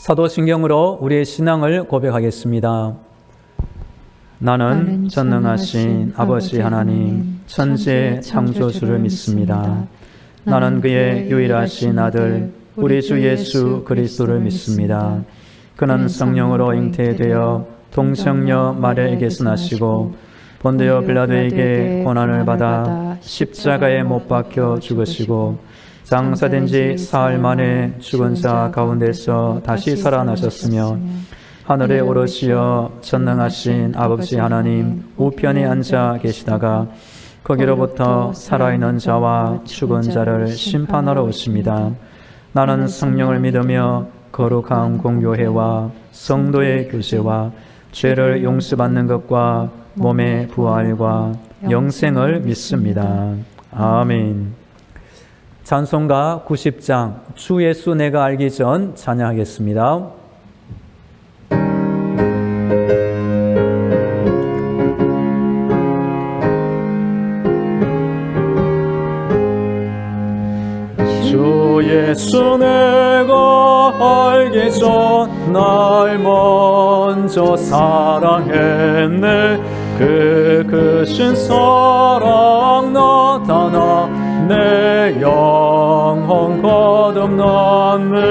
사도신경으로 우리의 신앙을 고백하겠습니다. 나는 전능하신 아버지 하나님, 천지의 창조주를 믿습니다. 나는 그의 유일하신 아들, 우리 주 예수 그리스도를 믿습니다. 그는 성령으로 잉태되어 동정녀 마리아에게서 나시고 본디오 빌라도에게 고난을 받아 십자가에 못 박혀 죽으시고 장사된 지 사흘 만에 죽은 자 가운데서 다시 살아나셨으며 하늘에 오르시어 전능하신 아버지 하나님 우편에 앉아 계시다가 거기로부터 살아있는 자와 죽은 자를 심판하러 오십니다. 나는 성령을 믿으며 거룩한 공교회와 성도의 교제와 죄를 용서받는 것과 몸의 부활과 영생을 믿습니다. 아멘. 찬송가 90장 주 예수 내가 알기 전 찬양하겠습니다. 주 예수 내가 알기 전 날 먼저 사랑했네. 그 크신 사랑 나타나 내 영혼 거듭났네.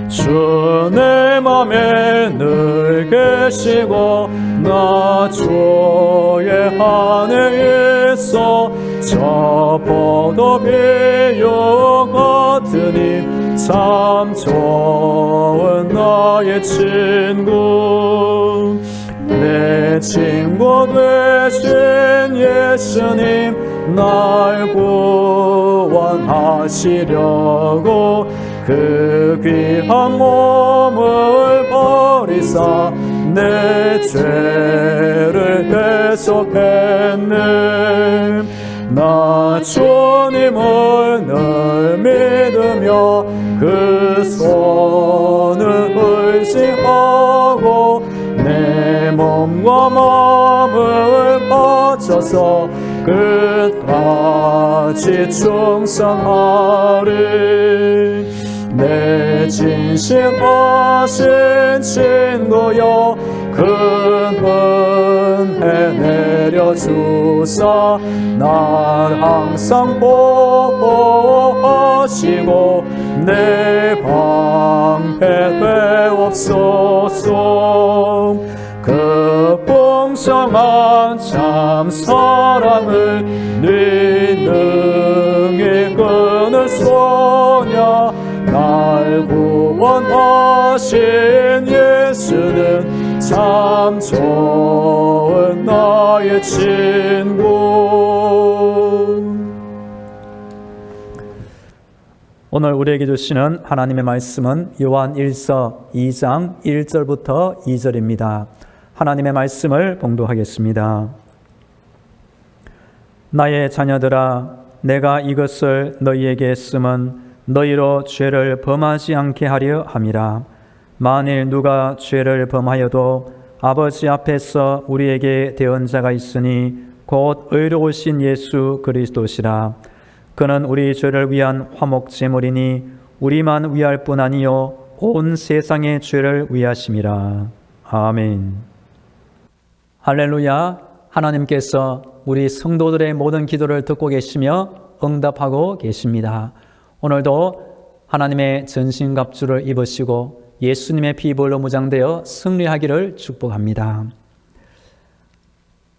주 내 맘에 늘 계시고 나 주의 안에 있어 저 포도비유 같으니 참 좋은 나의 친구. 내 친구 되신 예수님 날 구원하시려고 그 귀한 몸을 버리사 내 죄를 대속했네. 나 주님을 늘 믿으며 그 손을 의지하고 내 몸과 마음을 바쳐서 끝까지 충성하리. 내 진실하신 친구여 큰 은혜 내려주사 날 항상 보호하시고 내 방패 되옵소서. 그 풍성한 참 사랑을 네 능히 끊을 소냐. 날 구원하신 예수는 참 좋은 나의 친구. 오늘 우리에게 주시는 하나님의 말씀은 요한 1서 2장 1절부터 2절입니다. 하나님의 말씀을 봉독하겠습니다. 나의 자녀들아, 내가 이것을 너희에게 했음은 너희로 죄를 범하지 않게 하려 함이라. 만일 누가 죄를 범하여도 아버지 앞에서 우리에게 대언자가 있으니 곧 의로우신 예수 그리스도시라. 그는 우리 죄를 위한 화목제물이니 우리만 위할 뿐 아니요 온 세상의 죄를 위하심이라. 아멘. 할렐루야. 하나님께서 우리 성도들의 모든 기도를 듣고 계시며 응답하고 계십니다. 오늘도 하나님의 전신갑주를 입으시고 예수님의 피볼로 무장되어 승리하기를 축복합니다.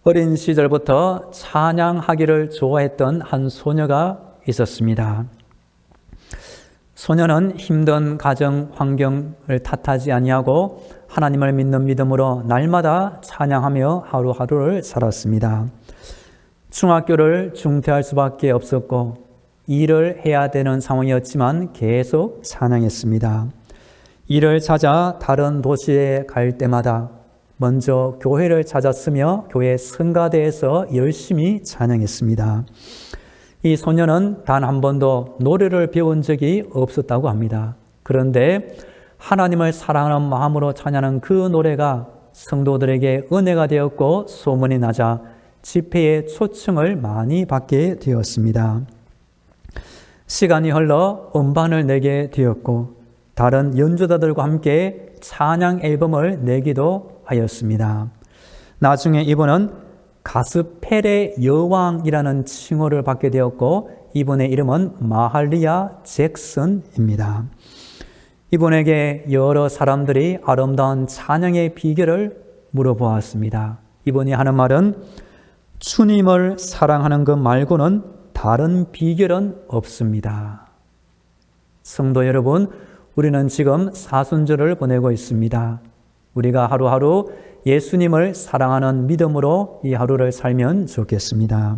어린 시절부터 찬양하기를 좋아했던 한 소녀가 있었습니다. 소녀는 힘든 가정 환경을 탓하지 아니하고 하나님을 믿는 믿음으로 날마다 찬양하며 하루하루를 살았습니다. 중학교를 중퇴할 수밖에 없었고 일을 해야 되는 상황이었지만 계속 찬양했습니다. 일을 찾아 다른 도시에 갈 때마다 먼저 교회를 찾았으며 교회 성가대에서 열심히 찬양했습니다. 이 소녀는 단 한 번도 노래를 배운 적이 없었다고 합니다. 그런데 하나님을 사랑하는 마음으로 찬양하는 그 노래가 성도들에게 은혜가 되었고 소문이 나자 집회에 초청을 많이 받게 되었습니다. 시간이 흘러 음반을 내게 되었고 다른 연주자들과 함께 찬양 앨범을 내기도 하였습니다. 나중에 이분은 가스펠의 여왕이라는 칭호를 받게 되었고 이분의 이름은 마할리아 잭슨입니다. 이분에게 여러 사람들이 아름다운 찬양의 비결을 물어보았습니다. 이분이 하는 말은 주님을 사랑하는 것 말고는 다른 비결은 없습니다. 성도 여러분, 우리는 지금 사순절을 보내고 있습니다. 우리가 하루하루 예수님을 사랑하는 믿음으로 이 하루를 살면 좋겠습니다.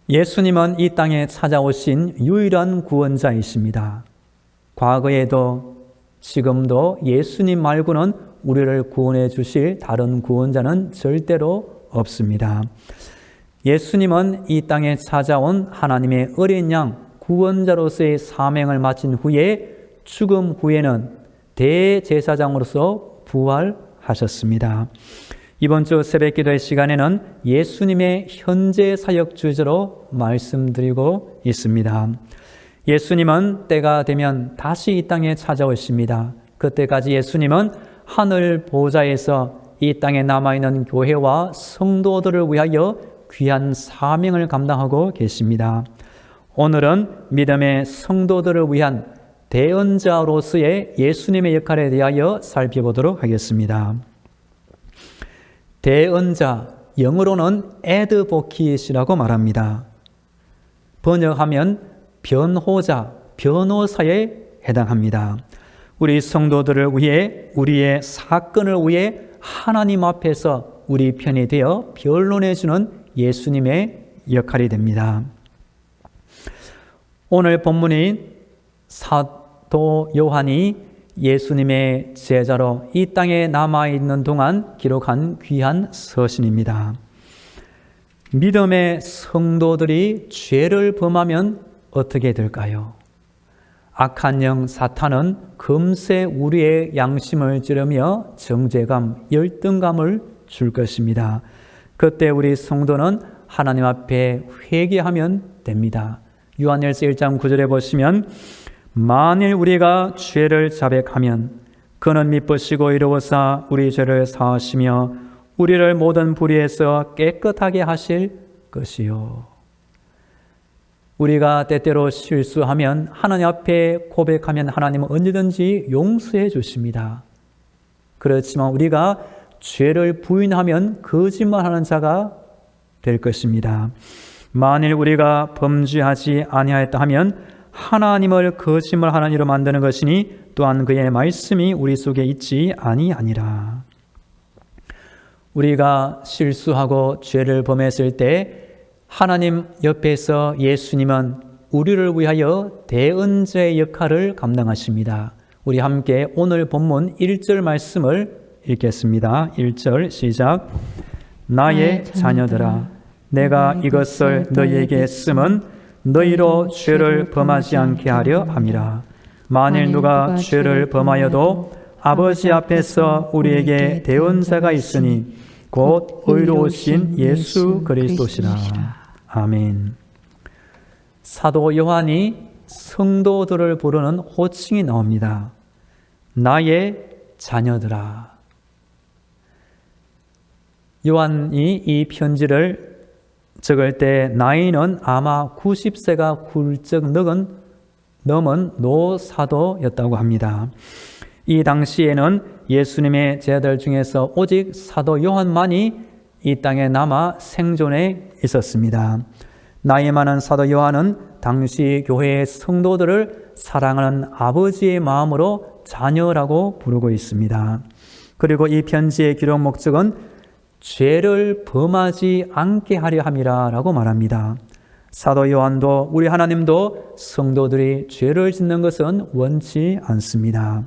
예수님은 이 땅에 찾아오신 유일한 구원자이십니다. 과거에도 지금도 예수님 말고는 우리를 구원해 주실 다른 구원자는 절대로 없습니다. 예수님은 이 땅에 찾아온 하나님의 어린 양 구원자로서의 사명을 마친 후에 죽음 후에는 대제사장으로서 부활하셨습니다. 이번 주 새벽기도의 시간에는 예수님의 현재 사역 주제로 말씀드리고 있습니다. 예수님은 때가 되면 다시 이 땅에 찾아오십니다. 그때까지 예수님은 하늘 보좌에서 이 땅에 남아있는 교회와 성도들을 위하여 귀한 사명을 감당하고 계십니다. 오늘은 믿음의 성도들을 위한 대언자로서의 예수님의 역할에 대하여 살펴보도록 하겠습니다. 대언자, 영어로는 advocate이라고 말합니다. 번역하면 변호자, 변호사에 해당합니다. 우리 성도들을 위해, 우리의 사건을 위해 하나님 앞에서 우리 편이 되어 변론해 주는 예수님의 역할이 됩니다. 오늘 본문인 사도 요한이 예수님의 제자로 이 땅에 남아있는 동안 기록한 귀한 서신입니다. 믿음의 성도들이 죄를 범하면 어떻게 될까요? 악한 영 사탄은 금세 우리의 양심을 찌르며 정죄감, 열등감을 줄 것입니다. 그때 우리 성도는 하나님 앞에 회개하면 됩니다. 요한일서 1장 9절에 보시면 만일 우리가 죄를 자백하면 그는 미쁘시고 이로우사 우리 죄를 사하시며 우리를 모든 불의에서 깨끗하게 하실 것이요. 우리가 때때로 실수하면 하나님 앞에 고백하면 하나님은 언제든지 용서해 주십니다. 그렇지만 우리가 죄를 부인하면 거짓말하는 자가 될 것입니다. 만일 우리가 범죄하지 아니하였다 하면 하나님을 거짓말하는 이로 만드는 것이니 또한 그의 말씀이 우리 속에 있지 아니하니라. 우리가 실수하고 죄를 범했을 때 하나님 옆에서 예수님은 우리를 위하여 대언자의 역할을 감당하십니다. 우리 함께 오늘 본문 1절 말씀을 읽겠습니다. 1절 시작. 나의 자녀들아 내가 이것을 너희에게 쓰면 너희로 죄를 범하지 않게 하려 함이라. 만일 누가 죄를 범하여도 아버지 앞에서 우리에게 대언자가 있으니 곧 의로우신 예수 그리스도시라. 아멘. 사도 요한이 성도들을 부르는 호칭이 나옵니다. 나의 자녀들아. 요한이 이 편지를 적을 때 나이는 아마 90세가 훌쩍 넘은 노사도였다고 합니다. 이 당시에는 예수님의 제자들 중에서 오직 사도 요한만이 이 땅에 남아 생존해 있었습니다. 나이 많은 사도 요한은 당시 교회의 성도들을 사랑하는 아버지의 마음으로 자녀라고 부르고 있습니다. 그리고 이 편지의 기록 목적은 죄를 범하지 않게 하려 함이라 라고 말합니다. 사도 요한도 우리 하나님도 성도들이 죄를 짓는 것은 원치 않습니다.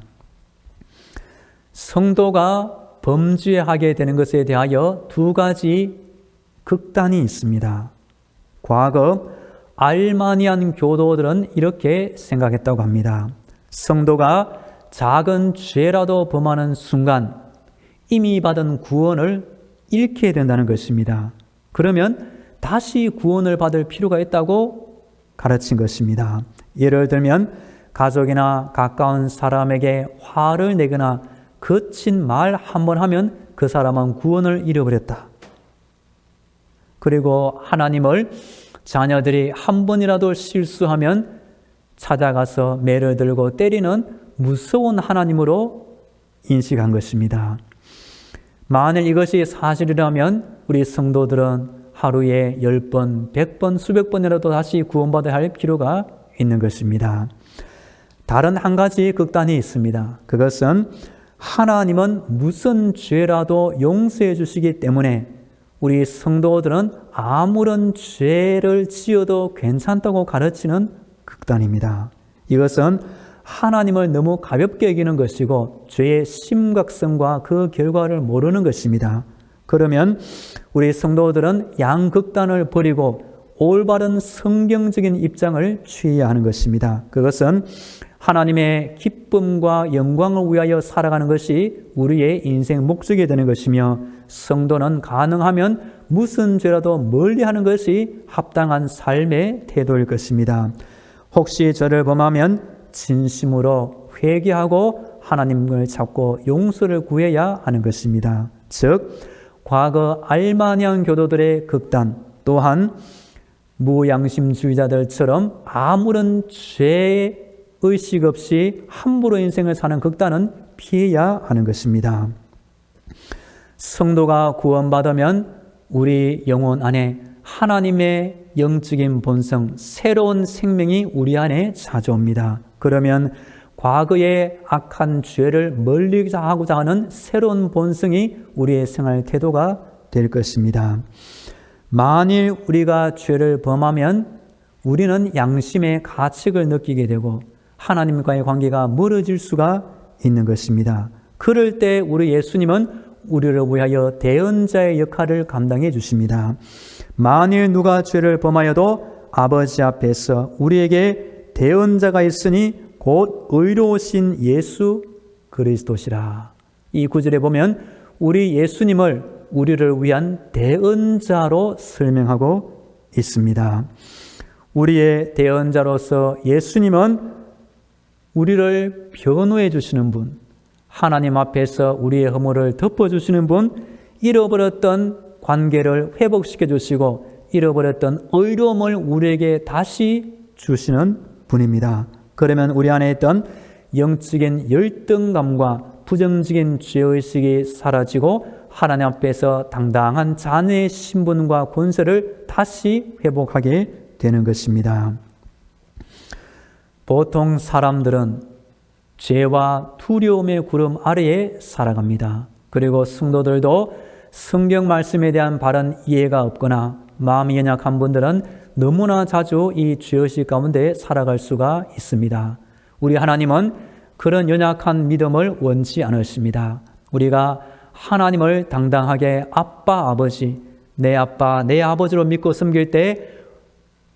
성도가 범죄하게 되는 것에 대하여 두 가지 극단이 있습니다. 과거 알마니안 교도들은 이렇게 생각했다고 합니다. 성도가 작은 죄라도 범하는 순간 이미 받은 구원을 잃게 된다는 것입니다. 그러면 다시 구원을 받을 필요가 있다고 가르친 것입니다. 예를 들면 가족이나 가까운 사람에게 화를 내거나 거친 말 한 번 하면 그 사람은 구원을 잃어버렸다. 그리고 하나님을 자녀들이 한 번이라도 실수하면 찾아가서 매를 들고 때리는 무서운 하나님으로 인식한 것입니다. 만일 이것이 사실이라면 우리 성도들은 하루에 10번, 100번, 수백 번이라도 다시 구원받아야 할 필요가 있는 것입니다. 다른 한 가지 극단이 있습니다. 그것은 하나님은 무슨 죄라도 용서해 주시기 때문에 우리 성도들은 아무런 죄를 지어도 괜찮다고 가르치는 극단입니다. 이것은 하나님을 너무 가볍게 여기는 것이고 죄의 심각성과 그 결과를 모르는 것입니다. 그러면 우리 성도들은 양극단을 버리고 올바른 성경적인 입장을 취해야 하는 것입니다. 그것은 하나님의 기쁨과 영광을 위하여 살아가는 것이 우리의 인생 목적이 되는 것이며, 성도는 가능하면 무슨 죄라도 멀리하는 것이 합당한 삶의 태도일 것입니다. 혹시 저를 범하면 진심으로 회개하고 하나님을 찾고 용서를 구해야 하는 것입니다. 즉, 과거 알마니안 교도들의 극단, 또한 무양심주의자들처럼 아무런 죄의식 없이 함부로 인생을 사는 극단은 피해야 하는 것입니다. 성도가 구원받으면 우리 영혼 안에 하나님의 영적인 본성, 새로운 생명이 우리 안에 찾아옵니다. 그러면 과거의 악한 죄를 멀리 하고자 하는 새로운 본성이 우리의 생활 태도가 될 것입니다. 만일 우리가 죄를 범하면 우리는 양심의 가책을 느끼게 되고 하나님과의 관계가 멀어질 수가 있는 것입니다. 그럴 때 우리 예수님은 우리를 위하여 대언자의 역할을 감당해 주십니다. 만일 누가 죄를 범하여도 아버지 앞에서 우리에게 대언자가 있으니 곧 의로우신 예수 그리스도시라. 이 구절에 보면 우리 예수님을 우리를 위한 대언자로 설명하고 있습니다. 우리의 대언자로서 예수님은 우리를 변호해 주시는 분, 하나님 앞에서 우리의 허물을 덮어주시는 분, 잃어버렸던 관계를 회복시켜 주시고 잃어버렸던 의로움을 우리에게 다시 주시는 분입니다. 그러면 우리 안에 있던 영적인 열등감과 부정적인 죄의식이 사라지고 하나님 앞에서 당당한 자녀의 신분과 권세를 다시 회복하게 되는 것입니다. 보통 사람들은 죄와 두려움의 구름 아래에 살아갑니다. 그리고 성도들도 성경 말씀에 대한 바른 이해가 없거나 마음이 연약한 분들은 너무나 자주 이 죄의식 가운데 살아갈 수가 있습니다. 우리 하나님은 그런 연약한 믿음을 원치 않으십니다. 우리가 하나님을 당당하게 아빠, 아버지, 내 아빠, 내 아버지로 믿고 섬길 때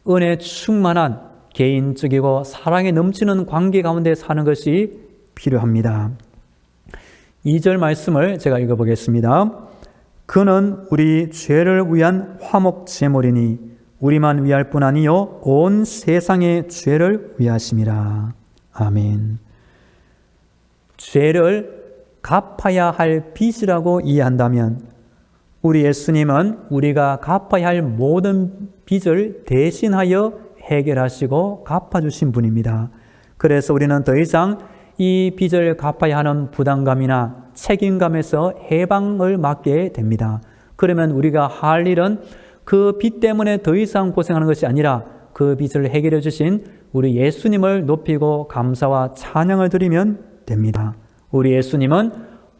은혜 충만한 개인적이고 사랑에 넘치는 관계 가운데 사는 것이 필요합니다. 2절 말씀을 제가 읽어보겠습니다. 그는 우리 죄를 위한 화목제물이니 우리만 위할 뿐 아니요 온 세상의 죄를 위하심이라. 아멘. 죄를 갚아야 할 빚이라고 이해한다면 우리 예수님은 우리가 갚아야 할 모든 빚을 대신하여 해결하시고 갚아주신 분입니다. 그래서 우리는 더 이상 이 빚을 갚아야 하는 부담감이나 책임감에서 해방을 맞게 됩니다. 그러면 우리가 할 일은 그 빚 때문에 더 이상 고생하는 것이 아니라 그 빚을 해결해 주신 우리 예수님을 높이고 감사와 찬양을 드리면 됩니다. 우리 예수님은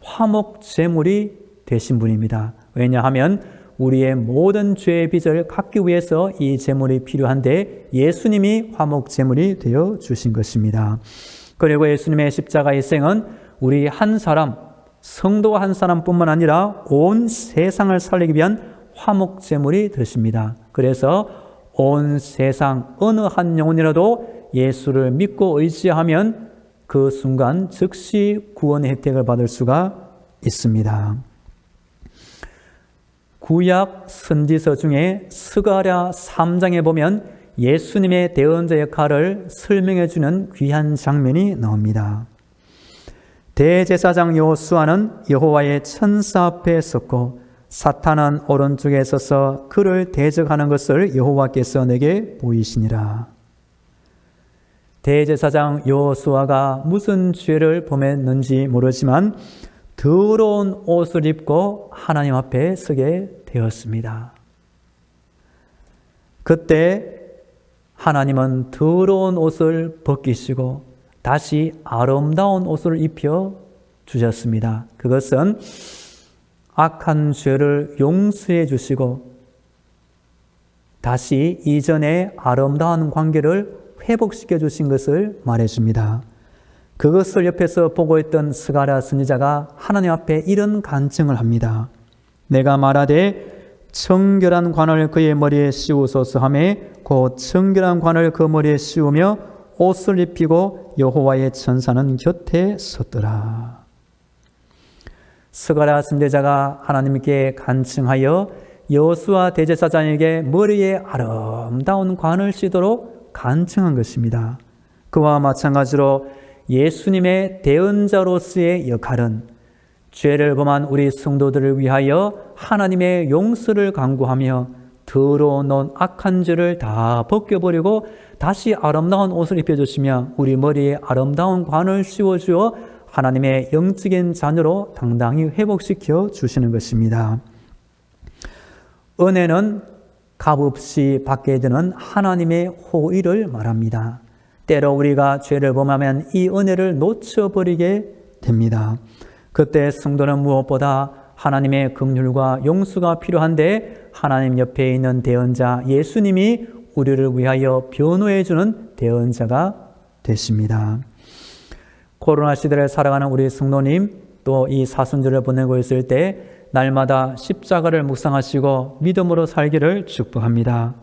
화목제물이 되신 분입니다. 왜냐하면 우리의 모든 죄의 빚을 갚기 위해서 이 제물이 필요한데 예수님이 화목제물이 되어 주신 것입니다. 그리고 예수님의 십자가의 희생은 우리 한 사람, 성도 한 사람뿐만 아니라 온 세상을 살리기 위한 화목제물이 되십니다. 그래서 온 세상 어느 한 영혼이라도 예수를 믿고 의지하면 그 순간 즉시 구원의 혜택을 받을 수가 있습니다. 구약 선지서 중에 스가랴 3장에 보면 예수님의 대언자 역할을 설명해 주는 귀한 장면이 나옵니다. 대제사장 여호수아는 여호와의 천사 앞에 섰고 사탄은 오른쪽에 서서 그를 대적하는 것을 여호와께서 내게 보이시니라. 대제사장 여호수아가 무슨 죄를 범했는지 모르지만 더러운 옷을 입고 하나님 앞에 서게 되었습니다. 그때 하나님은 더러운 옷을 벗기시고 다시 아름다운 옷을 입혀 주셨습니다. 그것은 악한 죄를 용서해 주시고 다시 이전의 아름다운 관계를 회복시켜 주신 것을 말해줍니다. 그것을 옆에서 보고 있던 스가랴 선지자가 하나님 앞에 이런 간청을 합니다. 내가 말하되 청결한 관을 그의 머리에 씌우소서 하며 곧 청결한 관을 그 머리에 씌우며 옷을 입히고 여호와의 천사는 곁에 섰더라. 스가랴 선지자가 하나님께 간청하여 여호수아 대제사장에게 머리에 아름다운 관을 씌도록 간청한 것입니다. 그와 마찬가지로 예수님의 대언자로서의 역할은 죄를 범한 우리 성도들을 위하여 하나님의 용서를 간구하며 더러운 옷, 악한 죄를 다 벗겨버리고 다시 아름다운 옷을 입혀주시며 우리 머리에 아름다운 관을 씌워주어 하나님의 영적인 자녀로 당당히 회복시켜 주시는 것입니다. 은혜는 값없이 받게 되는 하나님의 호의를 말합니다. 때로 우리가 죄를 범하면 이 은혜를 놓쳐버리게 됩니다. 그때 성도는 무엇보다 하나님의 긍휼과 용서가 필요한데 하나님 옆에 있는 대언자 예수님이 우리를 위하여 변호해 주는 대언자가 되십니다. 코로나 시대를 살아가는 우리 성도님, 또 이 사순절을 보내고 있을 때 날마다 십자가를 묵상하시고 믿음으로 살기를 축복합니다.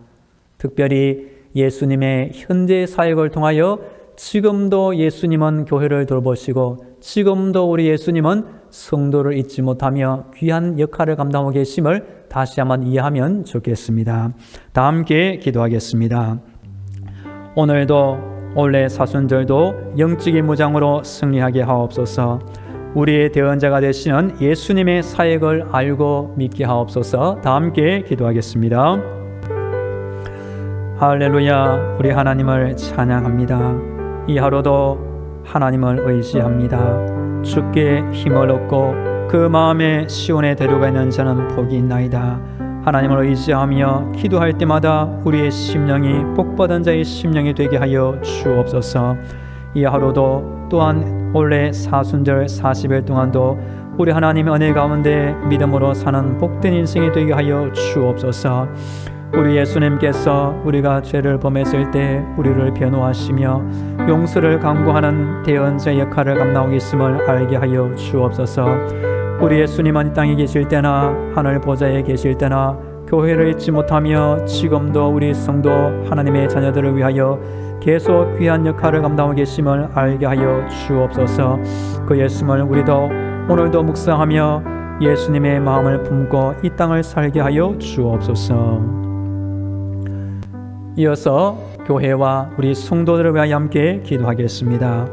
특별히 예수님의 현재 사역을 통하여 지금도 예수님은 교회를 돌보시고 지금도 우리 예수님은 성도를 잊지 못하며 귀한 역할을 감당하고 계심을 다시 한번 이해하면 좋겠습니다. 다 함께 기도하겠습니다. 오늘도 올해 사순절도 영적인 무장으로 승리하게 하옵소서. 우리의 대언자가 되시는 예수님의 사역을 알고 믿게 하옵소서. 다 함께 기도하겠습니다. 할렐루야. 우리 하나님을 찬양합니다. 이 하루도 하나님을 의지합니다. 주께 힘을 얻고 그 마음에 시온에 데려가는 자는 복이 있나이다. 하나님을 의지하며 기도할 때마다 우리의 심령이 복받은 자의 심령이 되게 하여 주옵소서. 이 하루도 또한 올해 사순절 40일 동안도 우리 하나님 은혜 가운데 믿음으로 사는 복된 인생이 되게 하여 주옵소서. 우리 예수님께서 우리가 죄를 범했을 때 우리를 변호하시며 용서를 강구하는 대언자 역할을 감당하고 있음을 알게 하여 주옵소서. 우리 예수님은 이 땅에 계실 때나 하늘 보좌에 계실 때나 교회를 잊지 못하며 지금도 우리 성도 하나님의 자녀들을 위하여 계속 귀한 역할을 감당하고 계심을 알게 하여 주옵소서. 그 예수님을 우리도 오늘도 묵상하며 예수님의 마음을 품고 이 땅을 살게 하여 주옵소서. 이어서 교회와 우리 성도들을 위하여 함께 기도하겠습니다.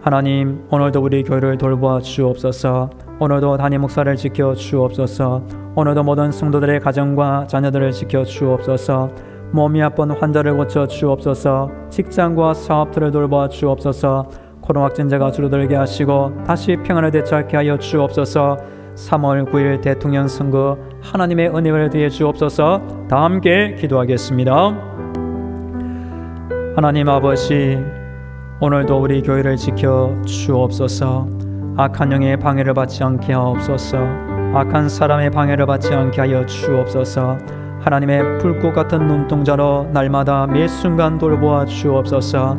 하나님, 오늘도 우리 교회를 돌보아 주옵소서. 오늘도 담임 목사를 지켜 주옵소서. 오늘도 모든 성도들의 가정과 자녀들을 지켜 주옵소서. 몸이 아픈 환자를 고쳐 주옵소서. 직장과 사업들을 돌보아 주옵소서. 코로나 확진자가 줄어들게 하시고 다시 평안을 되찾게 하여 주옵소서. 3월 9일 대통령 선거 하나님의 은혜를 더해 주옵소서. 다 함께 기도하겠습니다. 하나님 아버지, 오늘도 우리 교회를 지켜 주옵소서. 악한 영의 방해를 받지 않게 하옵소서. 악한 사람의 방해를 받지 않게 하여 주옵소서. 하나님의 불꽃 같은 눈동자로 날마다 매 순간 돌보아 주옵소서.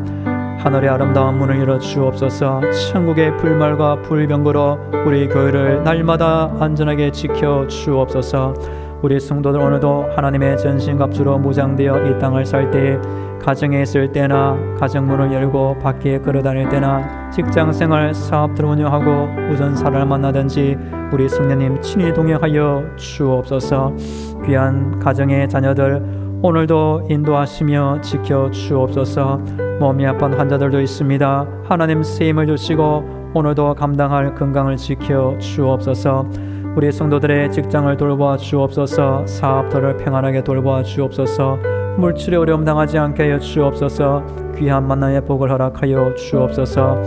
하늘의 아름다운 문을 열어 주옵소서. 천국의 불말과 불병거로 우리 교회를 날마다 안전하게 지켜 주옵소서. 우리 성도들 오늘도 하나님의 전신갑주로 무장되어 이 땅을 살 때 가정에 있을 때나 가정문을 열고 밖에 걸어다닐 때나 직장생활 사업들을 운영하고 우선 사람을 만나든지 우리 성령님 친히 동행하여 주옵소서. 귀한 가정의 자녀들 오늘도 인도하시며 지켜 주옵소서. 몸이 아픈 환자들도 있습니다. 하나님 쓰임을 주시고 오늘도 감당할 건강을 지켜 주옵소서. 우리 성도들의 직장을 돌보아 주옵소서. 사업들을 평안하게 돌보아 주옵소서. 물질의 어려움 당하지 않게 하여 주옵소서. 귀한 만나의 복을 허락하여 주옵소서.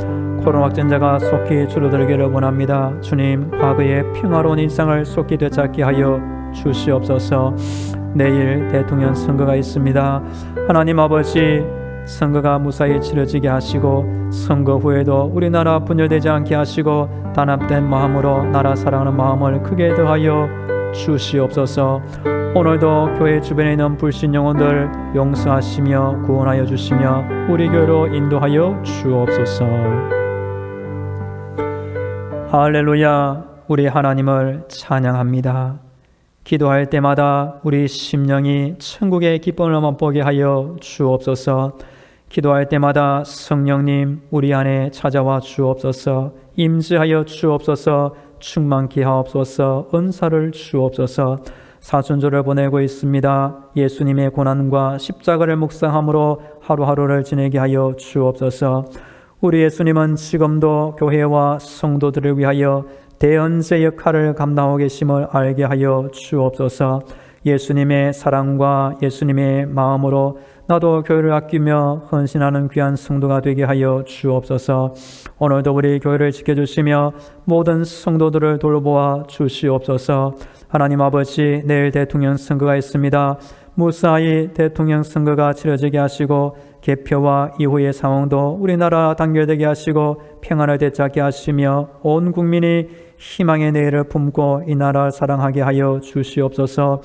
코로나 확진자가 속히 줄어들기를 원합니다. 주님, 과거의 평화로운 일상을 속히 되찾게 하여 주시옵소서. 내일 대통령 선거가 있습니다. 하나님 아버지, 선거가 무사히 치러지게 하시고 선거 후에도 우리나라 분열되지 않게 하시고 단합된 마음으로 나라 사랑하는 마음을 크게 더하여 주시옵소서. 오늘도 교회 주변에 있는 불신 영혼들 용서하시며 구원하여 주시며 우리 교회로 인도하여 주옵소서. 할렐루야. 우리 하나님을 찬양합니다. 기도할 때마다 우리 심령이 천국의 기쁨을 맛보게 하여 주옵소서. 기도할 때마다 성령님 우리 안에 찾아와 주옵소서. 임재하여 주옵소서. 충만케 하옵소서. 은사를 주옵소서. 사순절을 보내고 있습니다. 예수님의 고난과 십자가를 묵상함으로 하루하루를 지내게 하여 주옵소서. 우리 예수님은 지금도 교회와 성도들을 위하여 대언제 역할을 감당하고 계심을 알게 하여 주옵소서. 예수님의 사랑과 예수님의 마음으로 나도 교회를 아끼며 헌신하는 귀한 성도가 되게 하여 주옵소서. 오늘도 우리 교회를 지켜주시며 모든 성도들을 돌보아 주시옵소서. 하나님 아버지, 내일 대통령 선거가 있습니다. 무사히 대통령 선거가 치러지게 하시고 개표와 이후의 상황도 우리나라 단결되게 하시고 평안을 되찾게 하시며 온 국민이 희망의 내일을 품고 이 나라를 사랑하게 하여 주시옵소서.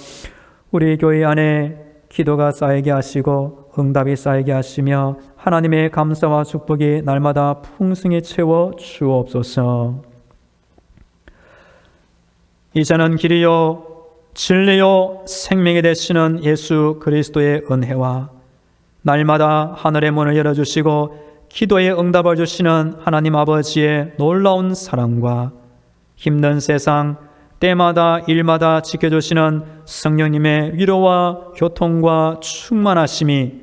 우리 교회 안에 기도가 쌓이게 하시고 응답이 쌓이게 하시며 하나님의 감사와 축복이 날마다 풍성히 채워 주옵소서. 이제는 길이요 진리요 생명이 되시는 예수 그리스도의 은혜와 날마다 하늘의 문을 열어주시고 기도의 응답을 주시는 하나님 아버지의 놀라운 사랑과 힘든 세상 때마다 일마다 지켜주시는 성령님의 위로와 교통과 충만하심이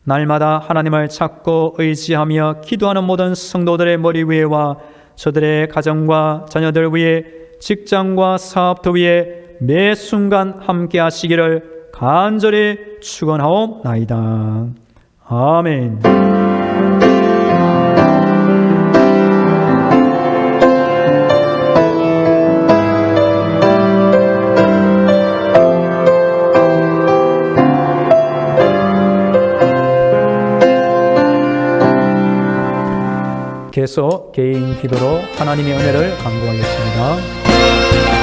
날마다 하나님을 찾고 의지하며 기도하는 모든 성도들의 머리 위에와 저들의 가정과 자녀들 위에 직장과 사업도 위에 매 순간 함께 하시기를 간절히 축원하옵나이다. 아멘. 계속 개인 기도로 하나님의 은혜를 간구하겠습니다.